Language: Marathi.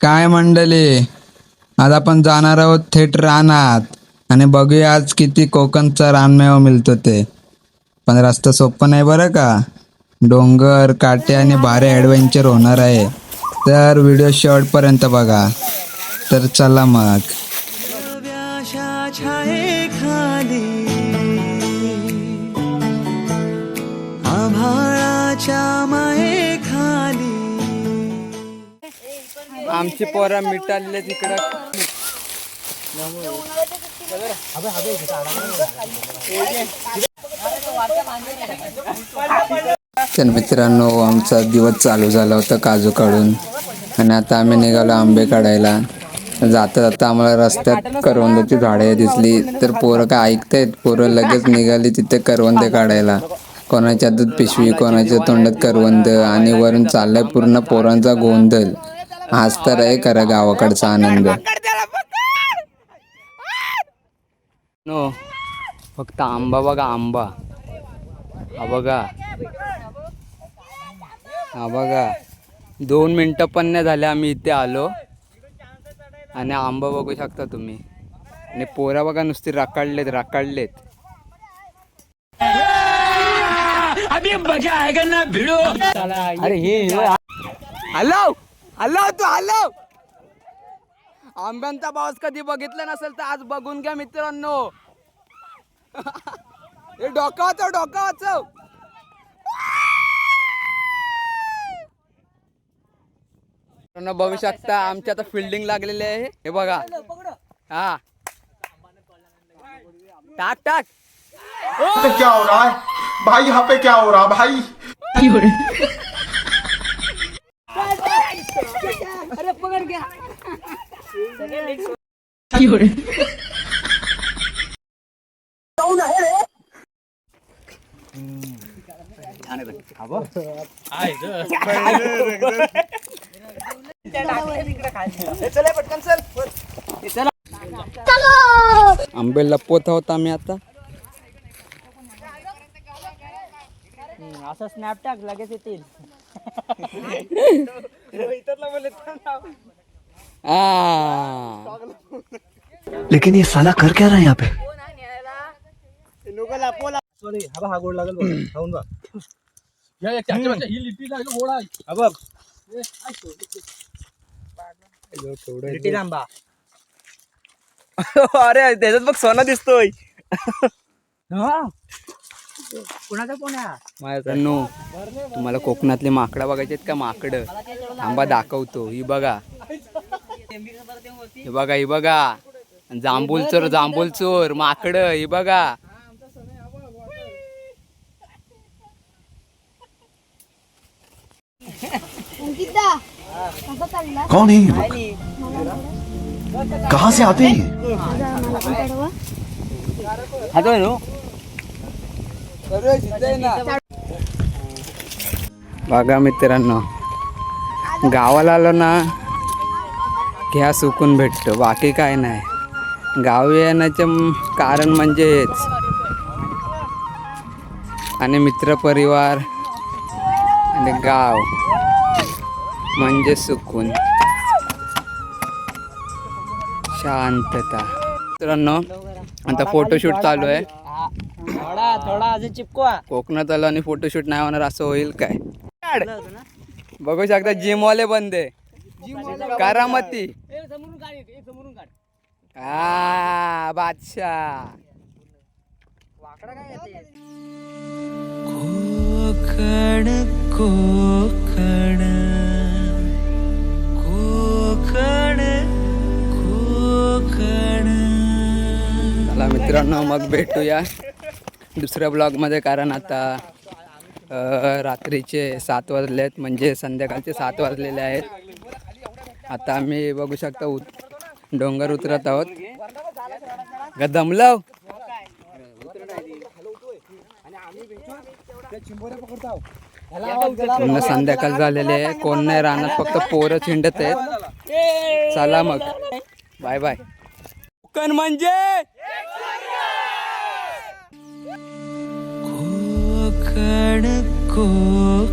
काय मंडळी, आज आपण जाणार आहोत थेट रानात आणि बघूया आज किती कोकणचा रानमेवा मिळतो ते. पण रस्ता सोपा नाही बरं का. डोंगर काटे आणि भारी ॲडव्हेंचर होणार आहे, तर व्हिडिओ शेवटपर्यंत बघा. तर चला मग. आमची पोरं मिटाले तिकडं. तर मित्रांनो, आमचा दिवस चालू झाला होता काजू काढून आणि आता आम्ही निघालो आंबे काढायला. जाता जाता आम्हाला रस्त्यात करवंदाची झाडे दिसली, तर पोरं काय ऐकतायत, पोरं लगेच निघाली तिथे करवंदे काढायला. कोणाच्या हातात पिशवी, कोणाच्या तोंडात करवंद आणि वरून चाललाय पूर्ण पोरांचा गोंधळ. आज तर आहे खरं गावाकडचा आनंद. नो फक्त आंबा बघा, आंबा हा बघा, हा बघा. 2 मिनटं पण नाही झाले आम्ही इथे आलो आणि आंबा बघू शकता तुम्ही. आणि पोरा बघा नुसती रखडलेत. अरे हे हॅलो हॅलो तू हॅलो. आंब्यांचा पाऊस कधी बघितला नसेल तर आज बघून घ्या मित्रांनो. हे डोकावाचव. बघू शकता आमची आता फिल्डिंग लागलेली आहे. हे बघा, हा टाक. क्या हो रहा है भाई, यहाँ पे क्या हो रहा भाई? अरे पकड़ गया. आंबे लपवत आहोत आम्ही आता. असं स्नॅप टाक लगेच येतील. लेकिन ये साला कर क्या रहा है यहाँ पे? हा गोड लागेल खाऊन बघ. ही लिट्टी लागेल गोड आहे. हा बघ लिट्टी आंबा. अरे त्याच्यात बघ सोना दिसतोय. कुणाचा फोन आहे? माझ्यानो, तुम्हाला कोकणातले माकडं बघायचे आहेत का? माकडं आंबा दाखवतो. ही बघा. जांभूल चोर माकडं. ही बघा. कौन है ये लोग? कहाँ से आते हैं? बघा मित्रांनो, गावाला आलो ना घ्या सुकून भेटतो, बाकी काय नाही. गावी येण्याचे कारण म्हणजे हेच. आणि मित्रपरिवार आणि गाव म्हणजे सुकून, शांतता. मित्रांनो, आता फोटोशूट चालू आहे. थोडा अजून चिपकवा. कोकणात आलो आणि फोटोशूट नाही होणार असं होईल काय? बघू शकता जिमवाले बंदे करामती. हा बादशाह. कोकण कोकण कोकण कोकण. चला मित्रांनो, मग भेटूया दुसऱ्या ब्लॉगमध्ये. कारण आता रात्रीचे 7 वाजले आहेत, म्हणजे संध्याकाळचे 7 वाजलेले आहेत. आता आम्ही बघू शकता डोंगर उतरत आहोत. दमलाव. पूर्ण संध्याकाळ झालेली आहे, कोण नाही रानात, फक्त पोरं चिंडत आहेत. चला मग, बाय बाय. कोकण म्हणजे कोकण कोकण.